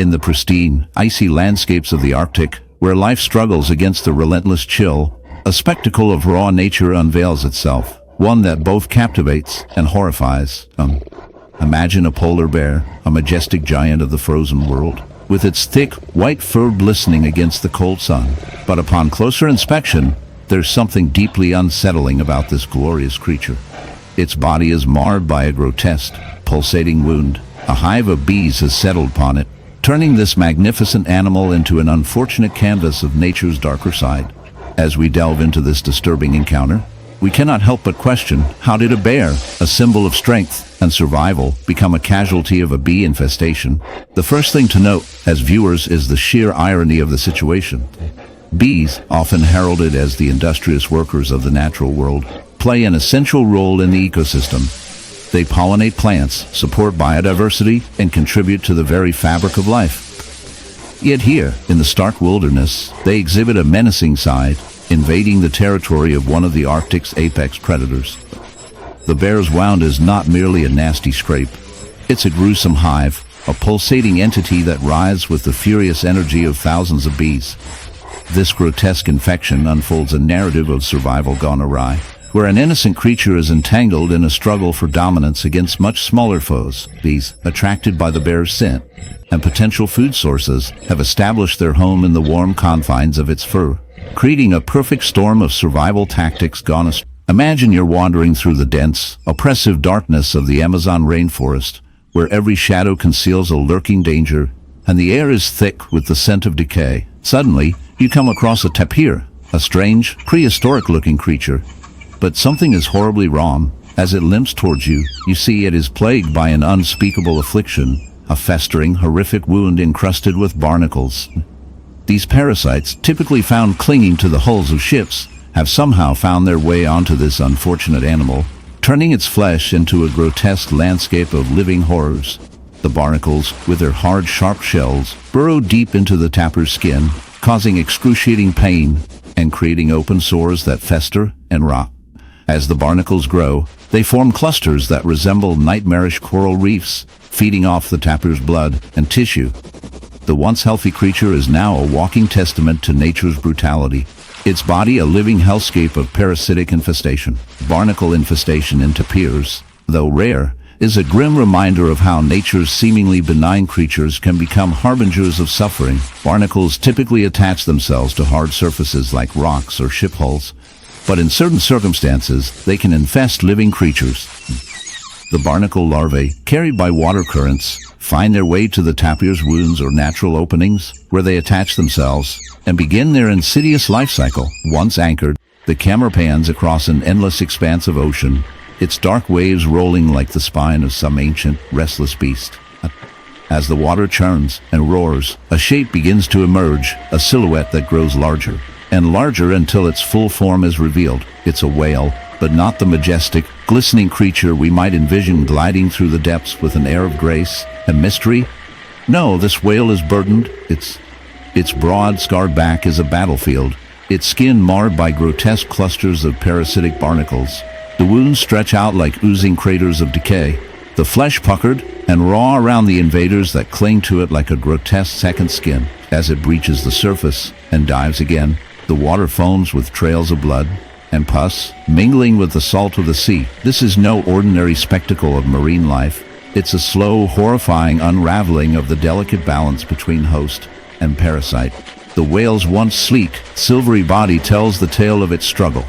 In the pristine, icy landscapes of the Arctic, where life struggles against the relentless chill, a spectacle of raw nature unveils itself, one that both captivates and horrifies. Imagine a polar bear, a majestic giant of the frozen world, with its thick, white fur glistening against the cold sun. But upon closer inspection, there's something deeply unsettling about this glorious creature. Its body is marred by a grotesque, pulsating wound. A hive of bees has settled upon it, turning this magnificent animal into an unfortunate canvas of nature's darker side. As we delve into this disturbing encounter, we cannot help but question, how did a bear, a symbol of strength and survival, become a casualty of a bee infestation? The first thing to note, as viewers, is the sheer irony of the situation. Bees, often heralded as the industrious workers of the natural world, play an essential role in the ecosystem. They pollinate plants, support biodiversity, and contribute to the very fabric of life. Yet here, in the stark wilderness, they exhibit a menacing side, invading the territory of one of the Arctic's apex predators. The bear's wound is not merely a nasty scrape. It's a gruesome hive, a pulsating entity that writhes with the furious energy of thousands of bees. This grotesque infection unfolds a narrative of survival gone awry, where an innocent creature is entangled in a struggle for dominance against much smaller foes. Bees, attracted by the bear's scent and potential food sources, have established their home in the warm confines of its fur, creating a perfect storm of survival tactics gone astray. Imagine you're wandering through the dense, oppressive darkness of the Amazon rainforest, where every shadow conceals a lurking danger, and the air is thick with the scent of decay. Suddenly, you come across a tapir, a strange, prehistoric-looking creature. But something is horribly wrong. As it limps towards you, you see it is plagued by an unspeakable affliction, a festering, horrific wound encrusted with barnacles. These parasites, typically found clinging to the hulls of ships, have somehow found their way onto this unfortunate animal, turning its flesh into a grotesque landscape of living horrors. The barnacles, with their hard, sharp shells, burrow deep into the tapir's skin, causing excruciating pain and creating open sores that fester and rot. As the barnacles grow, they form clusters that resemble nightmarish coral reefs, feeding off the tapir's blood and tissue. The once healthy creature is now a walking testament to nature's brutality, its body a living hellscape of parasitic infestation. Barnacle infestation in tapirs, though rare, is a grim reminder of how nature's seemingly benign creatures can become harbingers of suffering. Barnacles typically attach themselves to hard surfaces like rocks or ship hulls, but in certain circumstances, they can infest living creatures. The barnacle larvae, carried by water currents, find their way to the tapir's wounds or natural openings, where they attach themselves and begin their insidious life cycle. Once anchored, the camera pans across an endless expanse of ocean, its dark waves rolling like the spine of some ancient, restless beast. As the water churns and roars, a shape begins to emerge, a silhouette that grows larger and larger until its full form is revealed. It's a whale, but not the majestic, glistening creature we might envision gliding through the depths with an air of grace and mystery. No, this whale is burdened. Its broad, scarred back is a battlefield, its skin marred by grotesque clusters of parasitic barnacles. The wounds stretch out like oozing craters of decay, the flesh puckered and raw around the invaders that cling to it like a grotesque second skin. As it breaches the surface and dives again, the water foams with trails of blood and pus, mingling with the salt of the sea. This is no ordinary spectacle of marine life. It's a slow, horrifying unraveling of the delicate balance between host and parasite. The whale's once sleek, silvery body tells the tale of its struggle.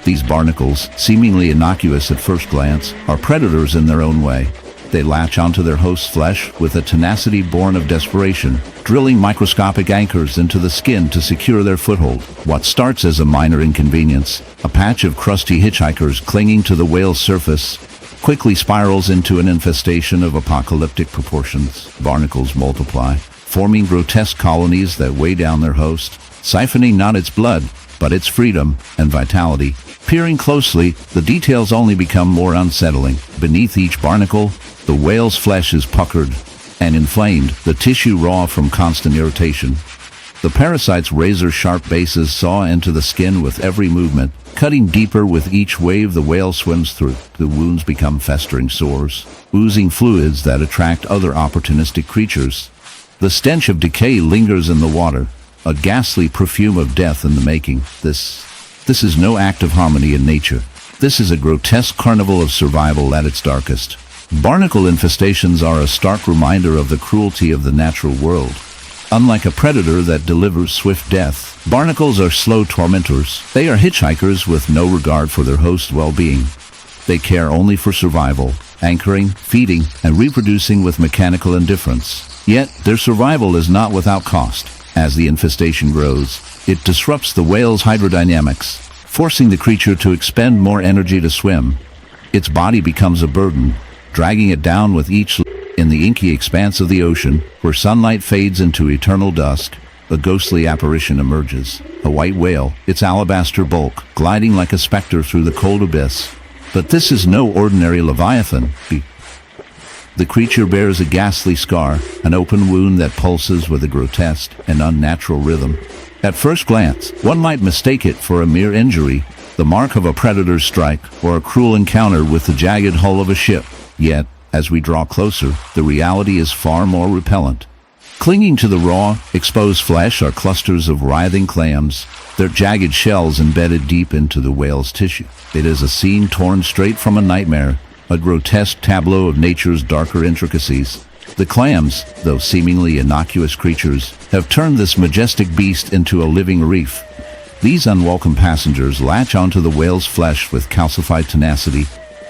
These barnacles, seemingly innocuous at first glance, are predators in their own way. They latch onto their host's flesh with a tenacity born of desperation, drilling microscopic anchors into the skin to secure their foothold. What starts as a minor inconvenience, a patch of crusty hitchhikers clinging to the whale's surface, quickly spirals into an infestation of apocalyptic proportions. Barnacles multiply, forming grotesque colonies that weigh down their host, siphoning not its blood, but its freedom and vitality. Peering closely, the details only become more unsettling. Beneath each barnacle, the whale's flesh is puckered and inflamed, the tissue raw from constant irritation. The parasite's razor-sharp bases saw into the skin with every movement, cutting deeper with each wave the whale swims through. The wounds become festering sores, oozing fluids that attract other opportunistic creatures. The stench of decay lingers in the water, a ghastly perfume of death in the making. This is no act of harmony in nature. This is a grotesque carnival of survival at its darkest. Barnacle infestations are a stark reminder of the cruelty of the natural world. Unlike a predator that delivers swift death, barnacles are slow tormentors. They are hitchhikers with no regard for their host's well-being. They care only for survival, anchoring, feeding, and reproducing with mechanical indifference. Yet, their survival is not without cost. As the infestation grows, it disrupts the whale's hydrodynamics, forcing the creature to expend more energy to swim. Its body becomes a burden, dragging it down with each in the inky expanse of the ocean, where sunlight fades into eternal dusk. A ghostly apparition emerges, a white whale, its alabaster bulk gliding like a specter through the cold abyss. But this is no ordinary leviathan. The creature bears a ghastly scar, an open wound that pulses with a grotesque and unnatural rhythm. At first glance, one might mistake it for a mere injury, the mark of a predator's strike, or a cruel encounter with the jagged hull of a ship. Yet, as we draw closer, the reality is far more repellent. Clinging to the raw, exposed flesh are clusters of writhing clams, their jagged shells embedded deep into the whale's tissue. It is a scene torn straight from a nightmare, a grotesque tableau of nature's darker intricacies. The clams, though seemingly innocuous creatures, have turned this majestic beast into a living reef. These unwelcome passengers latch onto the whale's flesh with calcified tenacity,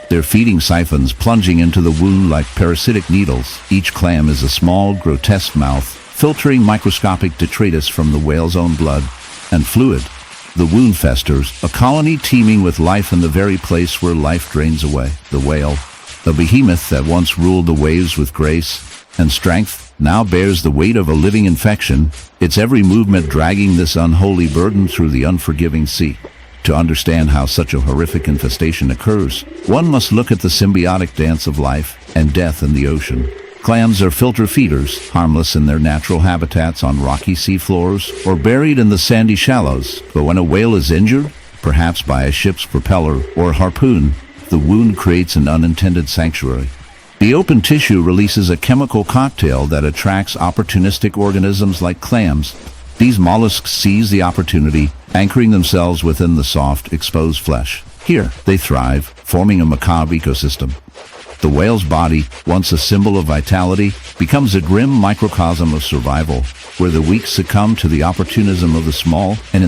their feeding siphons plunging into the wound like parasitic needles. Each clam is a small, grotesque mouth, filtering microscopic detritus from the whale's own blood and fluid. The wound festers, a colony teeming with life in the very place where life drains away. The whale, the behemoth that once ruled the waves with grace and strength, now bears the weight of a living infection, its every movement dragging this unholy burden through the unforgiving sea. To understand how such a horrific infestation occurs, one must look at the symbiotic dance of life and death in the ocean. Clams are filter feeders, harmless in their natural habitats on rocky seafloors or buried in the sandy shallows. But when a whale is injured, perhaps by a ship's propeller or harpoon, the wound creates an unintended sanctuary. The open tissue releases a chemical cocktail that attracts opportunistic organisms like clams. These mollusks seize the opportunity, anchoring themselves within the soft, exposed flesh. Here, they thrive, forming a macabre ecosystem. The whale's body, once a symbol of vitality, becomes a grim microcosm of survival, where the weak succumb to the opportunism of the small, and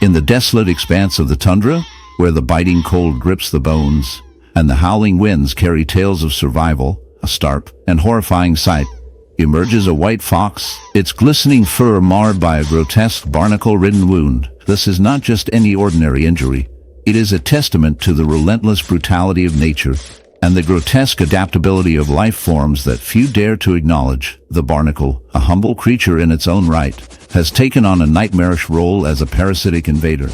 in the desolate expanse of the tundra, where the biting cold grips the bones, and the howling winds carry tales of survival, a stark and horrifying sight, emerges a white fox, its glistening fur marred by a grotesque barnacle-ridden wound. This is not just any ordinary injury. It is a testament to the relentless brutality of nature and the grotesque adaptability of life forms that few dare to acknowledge. The barnacle, a humble creature in its own right, has taken on a nightmarish role as a parasitic invader.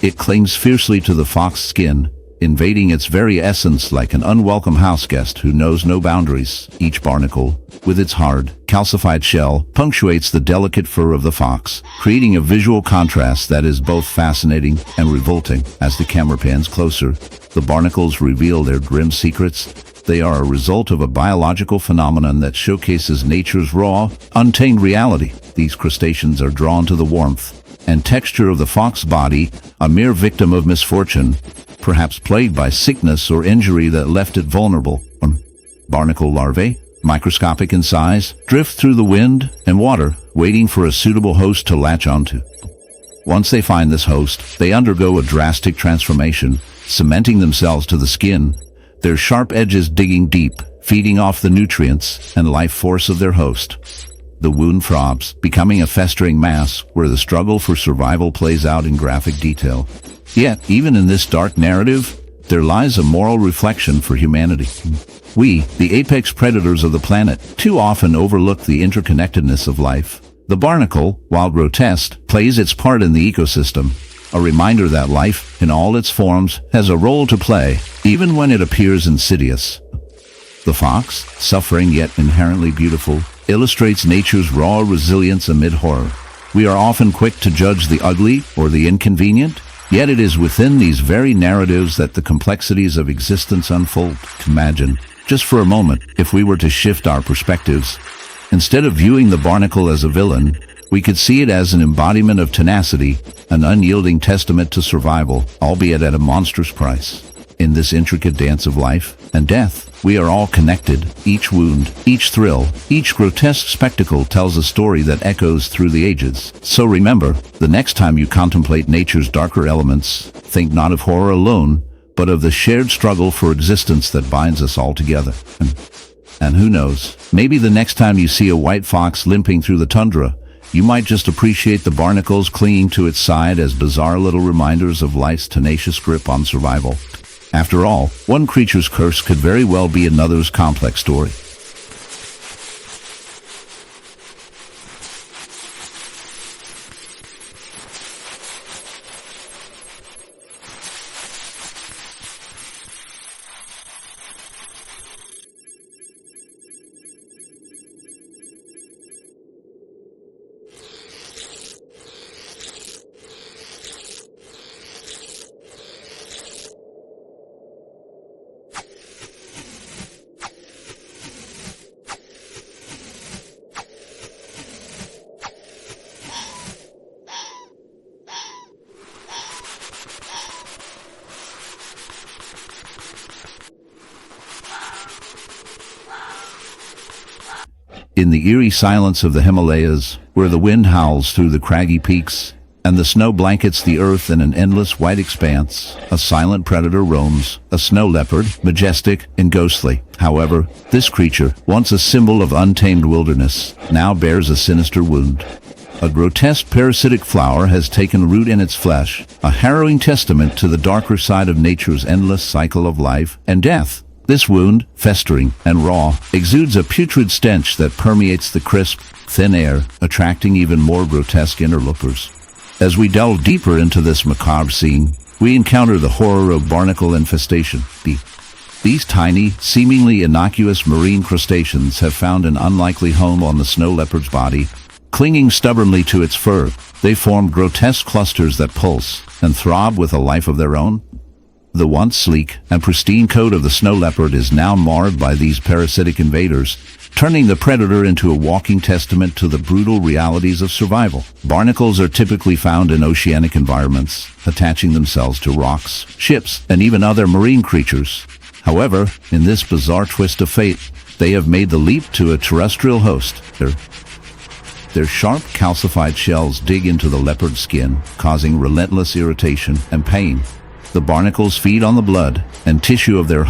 It clings fiercely to the fox skin, invading its very essence like an unwelcome houseguest who knows no boundaries. Each barnacle, with its hard, calcified shell, punctuates the delicate fur of the fox, creating a visual contrast that is both fascinating and revolting. As the camera pans closer, the barnacles reveal their grim secrets. They are a result of a biological phenomenon that showcases nature's raw, untamed reality. These crustaceans are drawn to the warmth and texture of the fox body, a mere victim of misfortune, perhaps plagued by sickness or injury that left it vulnerable. Barnacle larvae, microscopic in size, drift through the wind and water, waiting for a suitable host to latch onto. Once they find this host, they undergo a drastic transformation, cementing themselves to the skin, their sharp edges digging deep, feeding off the nutrients and life force of their host. The wound throbs, becoming a festering mass where the struggle for survival plays out in graphic detail. Yet, even in this dark narrative, there lies a moral reflection for humanity. We, the apex predators of the planet, too often overlook the interconnectedness of life. The barnacle, while grotesque, plays its part in the ecosystem, a reminder that life, in all its forms, has a role to play, even when it appears insidious. The fox, suffering yet inherently beautiful, illustrates nature's raw resilience amid horror. We are often quick to judge the ugly or the inconvenient, yet it is within these very narratives that the complexities of existence unfold. Imagine, just for a moment, if we were to shift our perspectives. Instead of viewing the barnacle as a villain, we could see it as an embodiment of tenacity, an unyielding testament to survival, albeit at a monstrous price. In this intricate dance of life and death, we are all connected. Each wound, each thrill, each grotesque spectacle tells a story that echoes through the ages. So remember, the next time you contemplate nature's darker elements, think not of horror alone, but of the shared struggle for existence that binds us all together. And who knows, maybe the next time you see a white fox limping through the tundra, you might just appreciate the barnacles clinging to its side as bizarre little reminders of life's tenacious grip on survival. After all, one creature's curse could very well be another's complex story. In the eerie silence of the Himalayas, where the wind howls through the craggy peaks, and the snow blankets the earth in an endless white expanse, a silent predator roams, a snow leopard, majestic and ghostly. However, this creature, once a symbol of untamed wilderness, now bears a sinister wound. A grotesque parasitic flower has taken root in its flesh, a harrowing testament to the darker side of nature's endless cycle of life and death. This wound, festering and raw, exudes a putrid stench that permeates the crisp, thin air, attracting even more grotesque interlopers. As we delve deeper into this macabre scene, we encounter the horror of barnacle infestation. These tiny, seemingly innocuous marine crustaceans have found an unlikely home on the snow leopard's body. Clinging stubbornly to its fur, they form grotesque clusters that pulse and throb with a life of their own. The once sleek and pristine coat of the snow leopard is now marred by these parasitic invaders, turning the predator into a walking testament to the brutal realities of survival. Barnacles are typically found in oceanic environments, attaching themselves to rocks, ships, and even other marine creatures. However, in this bizarre twist of fate, they have made the leap to a terrestrial host. Their sharp, calcified shells dig into the leopard's skin, causing relentless irritation and pain. The barnacles feed on the blood and tissue of their